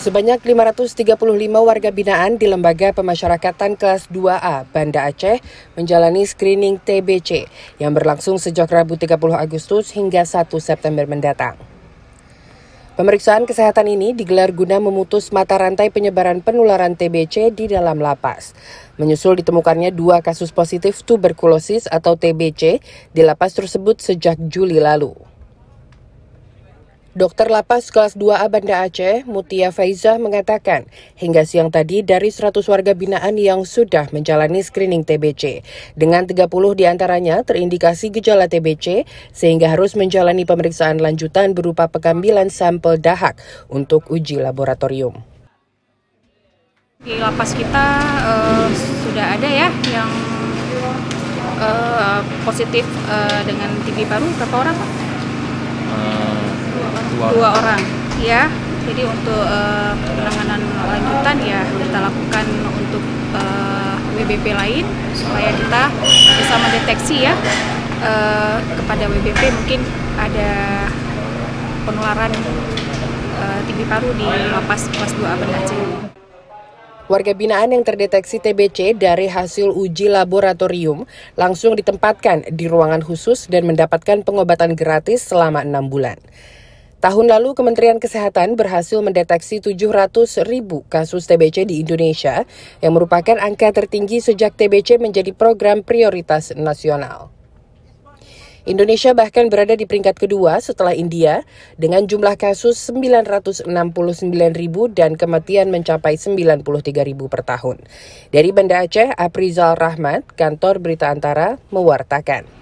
Sebanyak 535 warga binaan di Lembaga Pemasyarakatan Kelas 2A, Banda Aceh, menjalani screening TBC yang berlangsung sejak Rabu 30 Agustus hingga 1 September mendatang. Pemeriksaan kesehatan ini digelar guna memutus mata rantai penyebaran penularan TBC di dalam lapas. Menyusul ditemukannya 2 kasus positif tuberkulosis atau TBC di lapas tersebut sejak Juli lalu. Dokter Lapas Kelas 2A Banda Aceh, Mutia Faizah mengatakan, hingga siang tadi dari 100 warga binaan yang sudah menjalani screening TBC, dengan 30 diantaranya terindikasi gejala TBC, sehingga harus menjalani pemeriksaan lanjutan berupa pengambilan sampel dahak untuk uji laboratorium. Di lapas kita sudah ada ya yang positif dengan TB paru, berapa orang Pak? Dua orang ya. Jadi untuk penanganan lanjutan ya kita lakukan untuk WBP lain supaya kita bisa mendeteksi ya kepada WBP mungkin ada penularan TB paru di lapas kelas 2A Banda Aceh. Warga binaan yang terdeteksi TBC dari hasil uji laboratorium langsung ditempatkan di ruangan khusus dan mendapatkan pengobatan gratis selama 6 bulan. Tahun lalu, Kementerian Kesehatan berhasil mendeteksi 700.000 kasus TBC di Indonesia, yang merupakan angka tertinggi sejak TBC menjadi program prioritas nasional. Indonesia bahkan berada di peringkat kedua setelah India, dengan jumlah kasus 969.000 dan kematian mencapai 93.000 per tahun. Dari Banda Aceh, Aprizal Rahmat, Kantor Berita Antara, mewartakan.